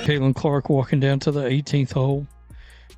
Caitlin Clark walking down to the 18th hole,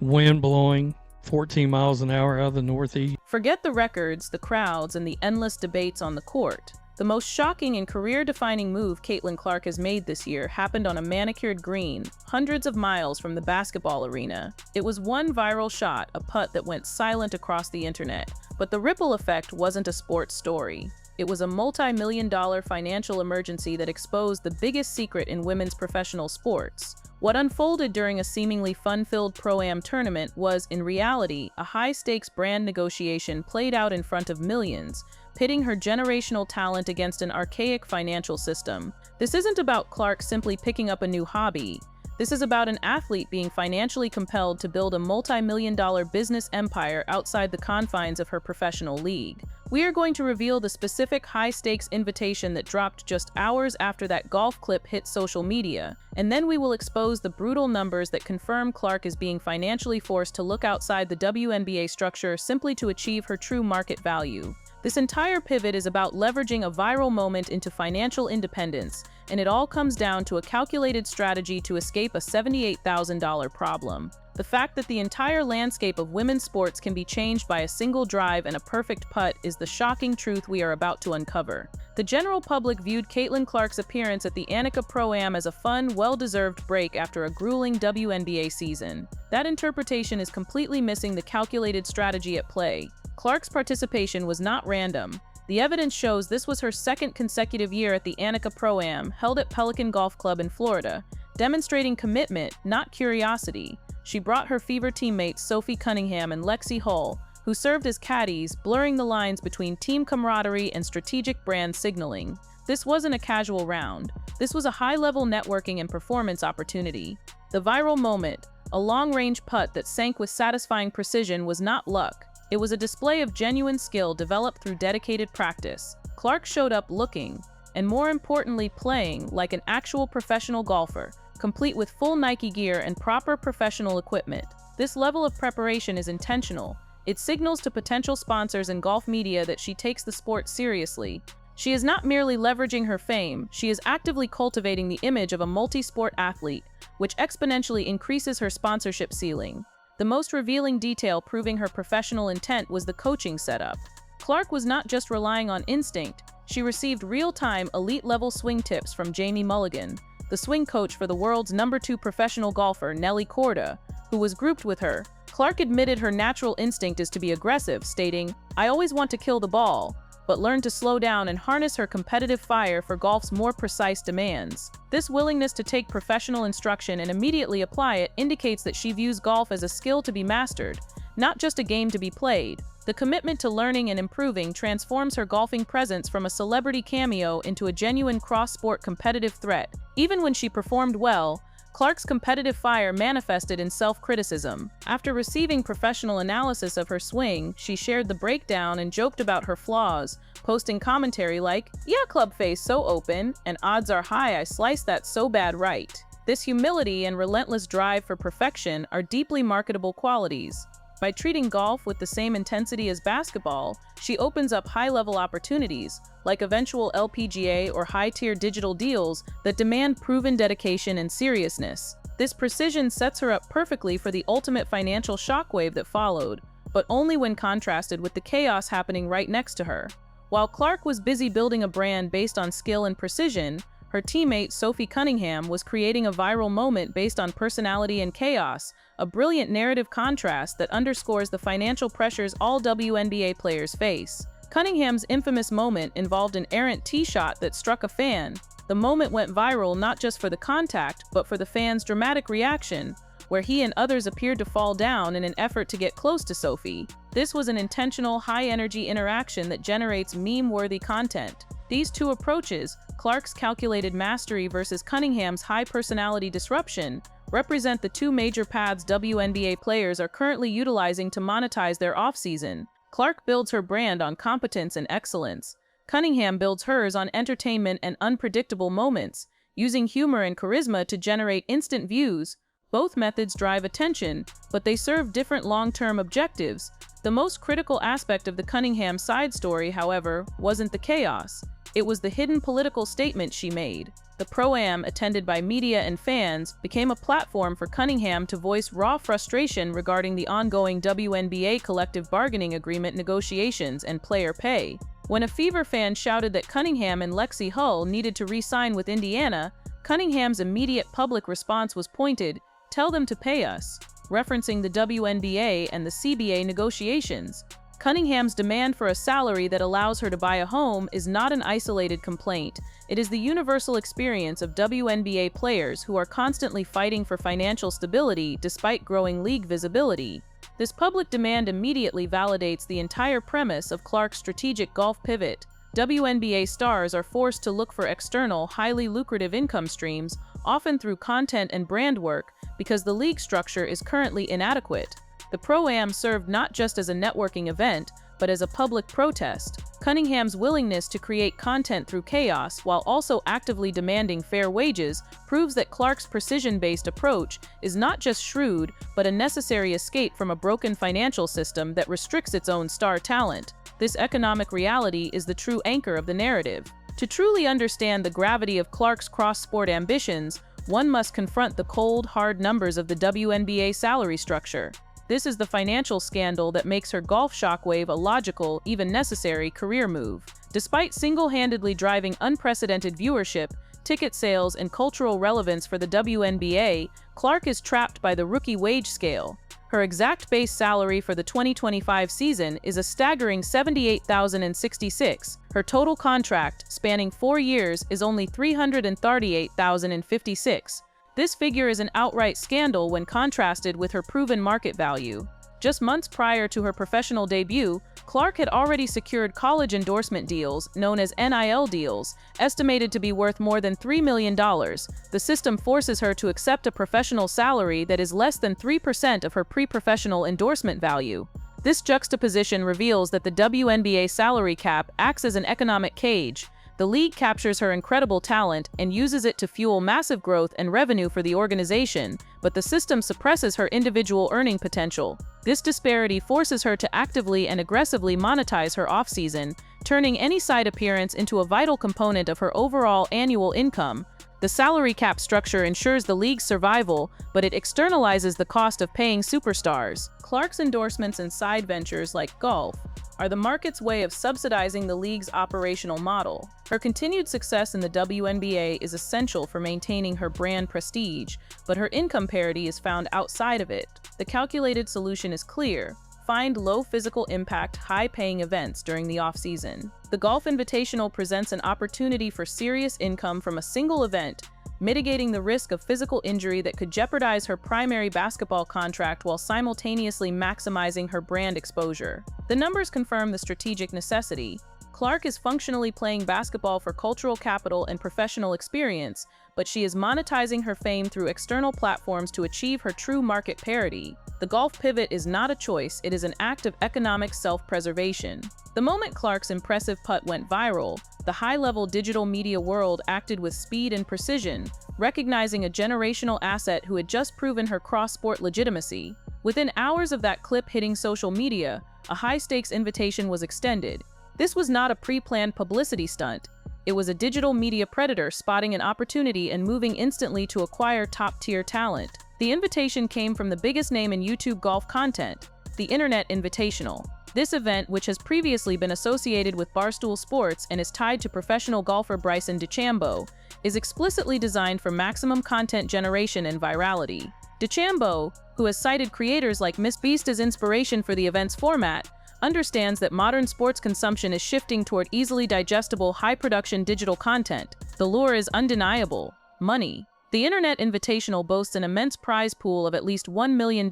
wind blowing 14 miles an hour out of the northeast. Forget the records, the crowds, and the endless debates on the court. The most shocking and career-defining move Caitlin Clark has made this year happened on a manicured green, hundreds of miles from the basketball arena. It was one viral shot, a putt that went silent across the internet. But the ripple effect wasn't a sports story. It was a multi-million-dollar financial emergency that exposed the biggest secret in women's professional sports. What unfolded during a seemingly fun-filled Pro-Am tournament was, in reality, a high-stakes brand negotiation played out in front of millions, pitting her generational talent against an archaic financial system. This isn't about Clark simply picking up a new hobby. This is about an athlete being financially compelled to build a multi-million-dollar business empire outside the confines of her professional league. We are going to reveal the specific high-stakes invitation that dropped just hours after that golf clip hit social media, and then we will expose the brutal numbers that confirm Clark is being financially forced to look outside the WNBA structure simply to achieve her true market value. This entire pivot is about leveraging a viral moment into financial independence, and it all comes down to a calculated strategy to escape a $78,000 problem. The fact that the entire landscape of women's sports can be changed by a single drive and a perfect putt is the shocking truth we are about to uncover. The general public viewed Caitlin Clark's appearance at the Annika Pro-Am as a fun, well-deserved break after a grueling WNBA season. That interpretation is completely missing the calculated strategy at play. Clark's participation was not random. The evidence shows this was her second consecutive year at the Annika Pro-Am, held at Pelican Golf Club in Florida, demonstrating commitment, not curiosity. She brought her fever teammates Sophie Cunningham and Lexi Hull, who served as caddies, blurring the lines between team camaraderie and strategic brand signaling. This wasn't a casual round. This was a high-level networking and performance opportunity. The viral moment, a long-range putt that sank with satisfying precision, was not luck. It was a display of genuine skill developed through dedicated practice. Clark showed up looking, and more importantly playing, like an actual professional golfer, complete with full Nike gear and proper professional equipment. This level of preparation is intentional. It signals to potential sponsors and golf media that she takes the sport seriously. She is not merely leveraging her fame, she is actively cultivating the image of a multi-sport athlete, which exponentially increases her sponsorship ceiling. The most revealing detail proving her professional intent was the coaching setup. Clark was not just relying on instinct, she received real-time, elite-level swing tips from Jamie Mulligan, the swing coach for the world's #2 professional golfer Nelly Korda, who was grouped with her. Clark admitted her natural instinct is to be aggressive, stating, "I always want to kill the ball, but learn to slow down and harness her competitive fire for golf's more precise demands." This willingness to take professional instruction and immediately apply it indicates that she views golf as a skill to be mastered, not just a game to be played. The commitment to learning and improving transforms her golfing presence from a celebrity cameo into a genuine cross-sport competitive threat. Even when she performed well, Clark's competitive fire manifested in self-criticism. After receiving professional analysis of her swing, she shared the breakdown and joked about her flaws, posting commentary like, "Yeah, club face so open, and odds are high I sliced that so bad right." This humility and relentless drive for perfection are deeply marketable qualities. By treating golf with the same intensity as basketball, she opens up high-level opportunities, like eventual LPGA or high-tier digital deals that demand proven dedication and seriousness. This precision sets her up perfectly for the ultimate financial shockwave that followed, but only when contrasted with the chaos happening right next to her. While Clark was busy building a brand based on skill and precision, her teammate Sophie Cunningham was creating a viral moment based on personality and chaos, a brilliant narrative contrast that underscores the financial pressures all WNBA players face. Cunningham's infamous moment involved an errant tee shot that struck a fan. The moment went viral not just for the contact, but for the fans' dramatic reaction, where he and others appeared to fall down in an effort to get close to Sophie. This was an intentional, high-energy interaction that generates meme-worthy content. These two approaches, Clark's calculated mastery versus Cunningham's high-personality disruption, represent the two major paths WNBA players are currently utilizing to monetize their offseason. Clark builds her brand on competence and excellence. Cunningham builds hers on entertainment and unpredictable moments, using humor and charisma to generate instant views. Both methods drive attention, but they serve different long-term objectives. The most critical aspect of the Cunningham side story, however, wasn't the chaos. It was the hidden political statement she made. The Pro-Am, attended by media and fans, became a platform for Cunningham to voice raw frustration regarding the ongoing WNBA collective bargaining agreement negotiations and player pay. When a Fever fan shouted that Cunningham and Lexi Hull needed to re-sign with Indiana, Cunningham's immediate public response was pointed, "Tell them to pay us," referencing the WNBA and the CBA negotiations. Cunningham's demand for a salary that allows her to buy a home is not an isolated complaint. It is the universal experience of WNBA players who are constantly fighting for financial stability despite growing league visibility. This public demand immediately validates the entire premise of Clark's strategic golf pivot. WNBA stars are forced to look for external, highly lucrative income streams, often through content and brand work, because the league structure is currently inadequate. The Pro-Am served not just as a networking event, but as a public protest. Cunningham's willingness to create content through chaos while also actively demanding fair wages proves that Clark's precision-based approach is not just shrewd, but a necessary escape from a broken financial system that restricts its own star talent. This economic reality is the true anchor of the narrative. To truly understand the gravity of Clark's cross-sport ambitions, one must confront the cold, hard numbers of the WNBA salary structure. This is the financial scandal that makes her golf shockwave a logical, even necessary, career move. Despite single-handedly driving unprecedented viewership, ticket sales, and cultural relevance for the WNBA, Clark is trapped by the rookie wage scale. Her exact base salary for the 2025 season is a staggering $78,066. Her total contract, spanning 4 years, is only $338,056. This figure is an outright scandal when contrasted with her proven market value. Just months prior to her professional debut, Clark had already secured college endorsement deals, known as NIL deals, estimated to be worth more than $3 million. The system forces her to accept a professional salary that is less than 3% of her pre-professional endorsement value. This juxtaposition reveals that the WNBA salary cap acts as an economic cage. The league captures her incredible talent and uses it to fuel massive growth and revenue for the organization, but the system suppresses her individual earning potential. This disparity forces her to actively and aggressively monetize her offseason, turning any side appearance into a vital component of her overall annual income. The salary cap structure ensures the league's survival, but it externalizes the cost of paying superstars. Clark's endorsements and side ventures like golf are the market's way of subsidizing the league's operational model. Her continued success in the WNBA is essential for maintaining her brand prestige, but her income parity is found outside of it. The calculated solution is clear. Find low physical impact, high-paying events during the off-season. The Golf Invitational presents an opportunity for serious income from a single event, mitigating the risk of physical injury that could jeopardize her primary basketball contract while simultaneously maximizing her brand exposure. The numbers confirm the strategic necessity. Clark is functionally playing basketball for cultural capital and professional experience, but she is monetizing her fame through external platforms to achieve her true market parity. The golf pivot is not a choice, it is an act of economic self-preservation. The moment Clark's impressive putt went viral, the high-level digital media world acted with speed and precision, recognizing a generational asset who had just proven her cross-sport legitimacy. Within hours of that clip hitting social media, a high-stakes invitation was extended. This was not a pre-planned publicity stunt. It was a digital media predator spotting an opportunity and moving instantly to acquire top-tier talent. The invitation came from the biggest name in YouTube golf content, the Internet Invitational. This event, which has previously been associated with Barstool Sports and is tied to professional golfer Bryson DeChambeau, is explicitly designed for maximum content generation and virality. DeChambeau, who has cited creators like MrBeast as inspiration for the event's format, understands that modern sports consumption is shifting toward easily digestible, high-production digital content. The lure is undeniable: money. The Internet Invitational boasts an immense prize pool of at least $1 million.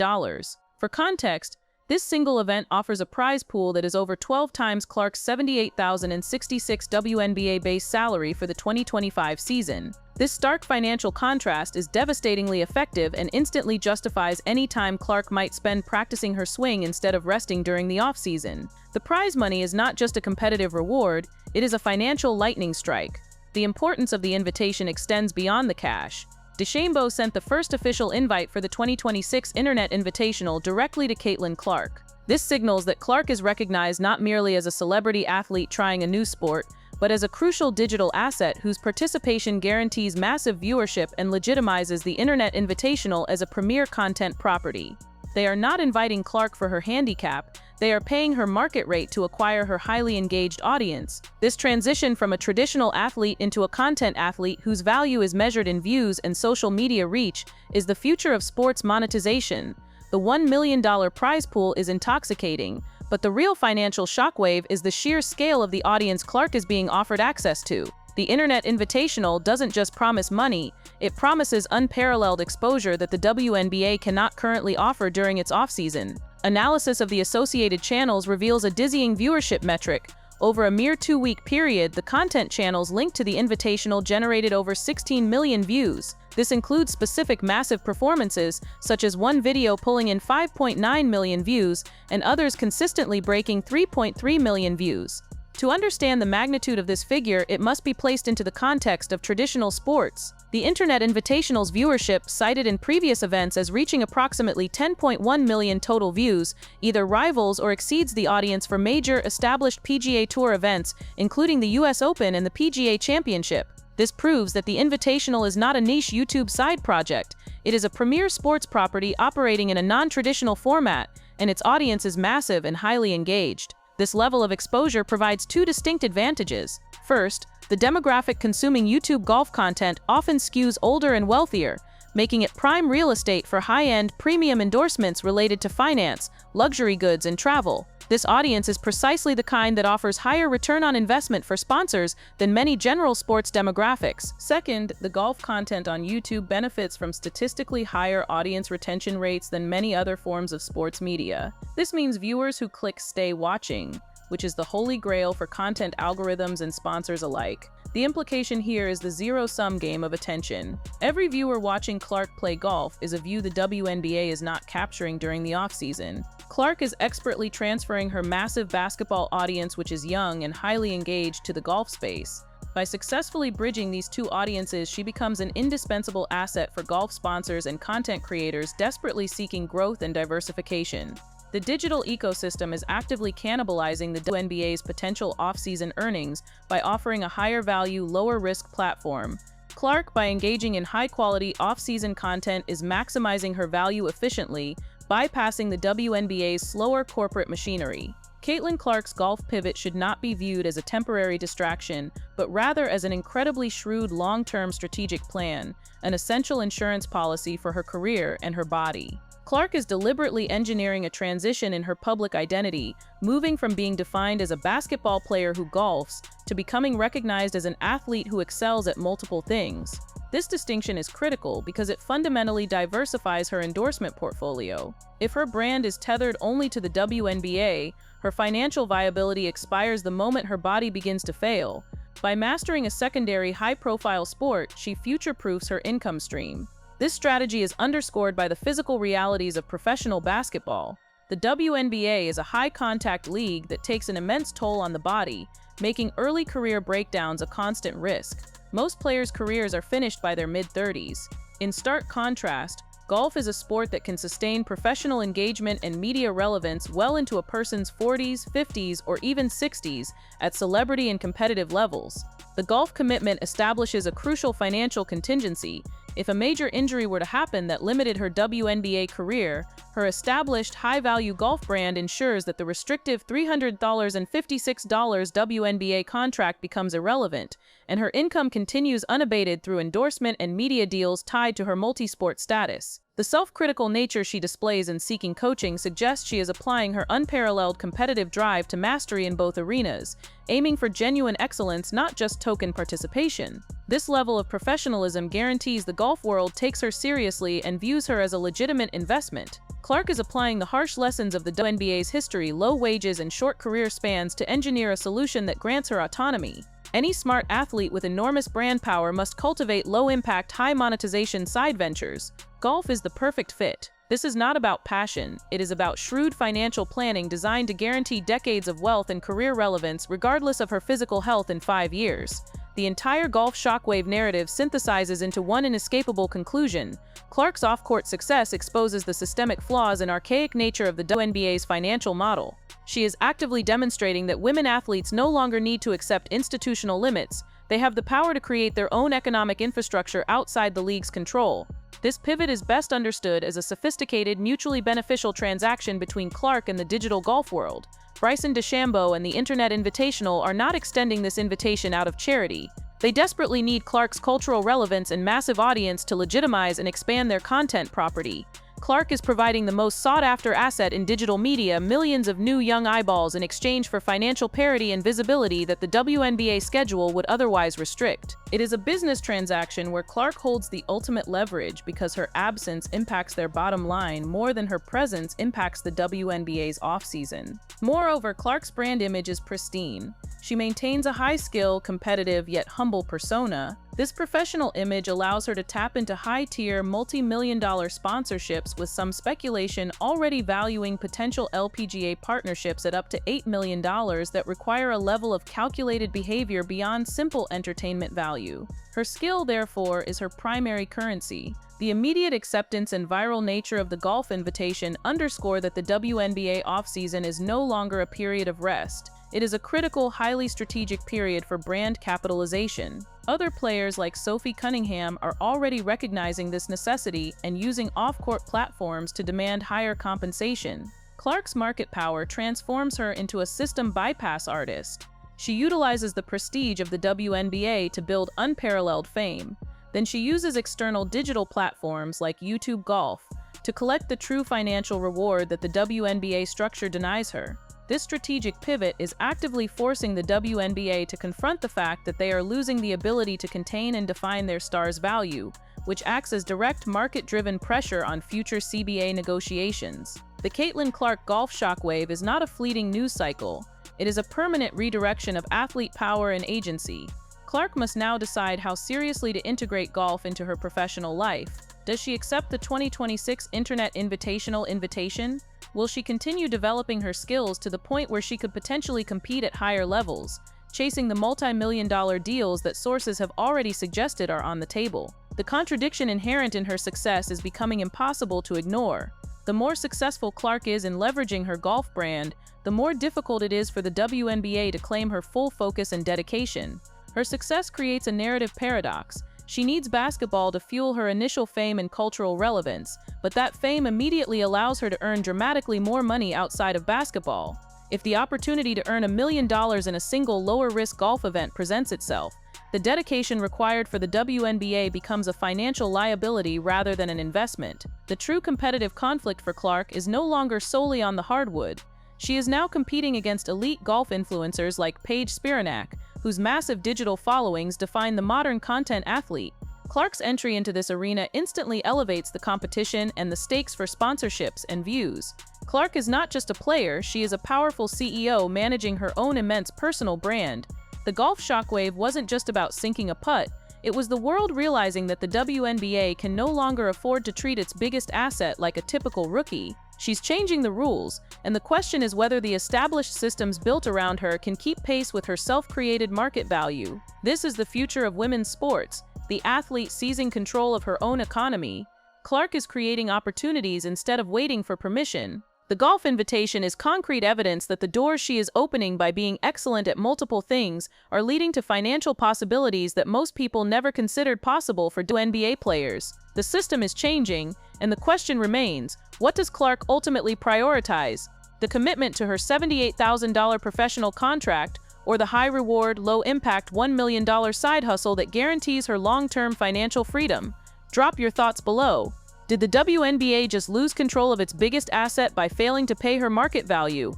For context, this single event offers a prize pool that is over 12 times Clark's $78,066 WNBA base salary for the 2025 season. This stark financial contrast is devastatingly effective and instantly justifies any time Clark might spend practicing her swing instead of resting during the off-season. The prize money is not just a competitive reward, it is a financial lightning strike. The importance of the invitation extends beyond the cash. DeChambeau sent the first official invite for the 2026 Internet Invitational directly to Caitlin Clark. This signals that Clark is recognized not merely as a celebrity athlete trying a new sport, but as a crucial digital asset whose participation guarantees massive viewership and legitimizes the Internet Invitational as a premier content property. They are not inviting Clark for her handicap, they are paying her market rate to acquire her highly engaged audience. This transition from a traditional athlete into a content athlete whose value is measured in views and social media reach is the future of sports monetization. The $1 million prize pool is intoxicating, but the real financial shockwave is the sheer scale of the audience Clark is being offered access to. The Internet Invitational doesn't just promise money, it promises unparalleled exposure that the WNBA cannot currently offer during its offseason. Analysis of the associated channels reveals a dizzying viewership metric. Over a mere 2-week period, the content channels linked to the Invitational generated over 16 million views. This includes specific massive performances, such as one video pulling in 5.9 million views and others consistently breaking 3.3 million views. To understand the magnitude of this figure, it must be placed into the context of traditional sports. The Internet Invitational's viewership, cited in previous events as reaching approximately 10.1 million total views, either rivals or exceeds the audience for major established PGA Tour events, including the US Open and the PGA Championship. This proves that the Invitational is not a niche YouTube side project. It is a premier sports property operating in a non-traditional format, and its audience is massive and highly engaged. This level of exposure provides two distinct advantages. First, the demographic consuming YouTube golf content often skews older and wealthier, making it prime real estate for high-end, premium endorsements related to finance, luxury goods, and travel. This audience is precisely the kind that offers higher return on investment for sponsors than many general sports demographics. Second, the golf content on YouTube benefits from statistically higher audience retention rates than many other forms of sports media. This means viewers who click stay watching, which is the holy grail for content algorithms and sponsors alike. The implication here is the zero-sum game of attention. Every viewer watching Clark play golf is a view the WNBA is not capturing during the offseason. Clark is expertly transferring her massive basketball audience, which is young and highly engaged, to the golf space. By successfully bridging these two audiences, she becomes an indispensable asset for golf sponsors and content creators desperately seeking growth and diversification. The digital ecosystem is actively cannibalizing the WNBA's potential off-season earnings by offering a higher-value, lower-risk platform. Clark, by engaging in high-quality off-season content, is maximizing her value efficiently, bypassing the WNBA's slower corporate machinery. Caitlin Clark's golf pivot should not be viewed as a temporary distraction, but rather as an incredibly shrewd long-term strategic plan, an essential insurance policy for her career and her body. Clark is deliberately engineering a transition in her public identity, moving from being defined as a basketball player who golfs to becoming recognized as an athlete who excels at multiple things. This distinction is critical because it fundamentally diversifies her endorsement portfolio. If her brand is tethered only to the WNBA, her financial viability expires the moment her body begins to fail. By mastering a secondary high-profile sport, she future-proofs her income stream. This strategy is underscored by the physical realities of professional basketball. The WNBA is a high-contact league that takes an immense toll on the body, making early career breakdowns a constant risk. Most players' careers are finished by their mid-30s. In stark contrast, golf is a sport that can sustain professional engagement and media relevance well into a person's 40s, 50s, or even 60s at celebrity and competitive levels. The golf commitment establishes a crucial financial contingency. If a major injury were to happen that limited her WNBA career, her established high-value golf brand ensures that the restrictive $300.56 WNBA contract becomes irrelevant, and her income continues unabated through endorsement and media deals tied to her multi-sport status. The self-critical nature she displays in seeking coaching suggests she is applying her unparalleled competitive drive to mastery in both arenas, aiming for genuine excellence, not just token participation. This level of professionalism guarantees the golf world takes her seriously and views her as a legitimate investment. Clark is applying the harsh lessons of the WNBA's history, low wages, and short career spans to engineer a solution that grants her autonomy. Any smart athlete with enormous brand power must cultivate low-impact, high-monetization side ventures. Golf is the perfect fit. This is not about passion, it is about shrewd financial planning designed to guarantee decades of wealth and career relevance regardless of her physical health in 5 years. The entire golf shockwave narrative synthesizes into one inescapable conclusion. Clark's off-court success exposes the systemic flaws and archaic nature of the WNBA's financial model. She is actively demonstrating that women athletes no longer need to accept institutional limits. They have the power to create their own economic infrastructure outside the league's control. This pivot is best understood as a sophisticated, mutually beneficial transaction between Clark and the digital golf world. Bryson DeChambeau and the Internet Invitational are not extending this invitation out of charity. They desperately need Clark's cultural relevance and massive audience to legitimize and expand their content property. Clark is providing the most sought-after asset in digital media, millions of new young eyeballs, in exchange for financial parity and visibility that the WNBA schedule would otherwise restrict. It is a business transaction where Clark holds the ultimate leverage because her absence impacts their bottom line more than her presence impacts the WNBA's offseason. Moreover, Clark's brand image is pristine. She maintains a high-skill, competitive, yet humble persona. This professional image allows her to tap into high-tier, multi-million-dollar sponsorships, with some speculation already valuing potential LPGA partnerships at up to $8 million that require a level of calculated behavior beyond simple entertainment value. Her skill, therefore, is her primary currency. The immediate acceptance and viral nature of the golf invitation underscore that the WNBA offseason is no longer a period of rest. It is a critical, highly strategic period for brand capitalization. Other players like Sophie Cunningham are already recognizing this necessity and using off-court platforms to demand higher compensation. Clark's market power transforms her into a system bypass artist. She utilizes the prestige of the WNBA to build unparalleled fame. Then she uses external digital platforms like YouTube Golf to collect the true financial reward that the WNBA structure denies her. This strategic pivot is actively forcing the WNBA to confront the fact that they are losing the ability to contain and define their stars' value, which acts as direct market-driven pressure on future CBA negotiations. The Caitlin Clark golf shockwave is not a fleeting news cycle. It is a permanent redirection of athlete power and agency. Clark must now decide how seriously to integrate golf into her professional life. Does she accept the 2026 Internet Invitational invitation? Will she continue developing her skills to the point where she could potentially compete at higher levels, chasing the multi-million-dollar deals that sources have already suggested are on the table? The contradiction inherent in her success is becoming impossible to ignore. The more successful Clark is in leveraging her golf brand, the more difficult it is for the WNBA to claim her full focus and dedication. Her success creates a narrative paradox. She needs basketball to fuel her initial fame and cultural relevance, but that fame immediately allows her to earn dramatically more money outside of basketball. If the opportunity to earn $1 million in a single lower-risk golf event presents itself, the dedication required for the WNBA becomes a financial liability rather than an investment. The true competitive conflict for Clark is no longer solely on the hardwood. She is now competing against elite golf influencers like Paige Spiranak, whose massive digital followings define the modern content athlete. Clark's entry into this arena instantly elevates the competition and the stakes for sponsorships and views. Clark is not just a player, she is a powerful CEO managing her own immense personal brand. The golf shockwave wasn't just about sinking a putt, it was the world realizing that the WNBA can no longer afford to treat its biggest asset like a typical rookie. She's changing the rules, and the question is whether the established systems built around her can keep pace with her self-created market value. This is the future of women's sports, the athlete seizing control of her own economy. Clark is creating opportunities instead of waiting for permission. The golf invitation is concrete evidence that the doors she is opening by being excellent at multiple things are leading to financial possibilities that most people never considered possible for WNBA players. The system is changing, and the question remains, what does Clark ultimately prioritize? The commitment to her $78,000 professional contract, or the high-reward, low-impact $1 million side hustle that guarantees her long-term financial freedom? Drop your thoughts below. Did the WNBA just lose control of its biggest asset by failing to pay her market value?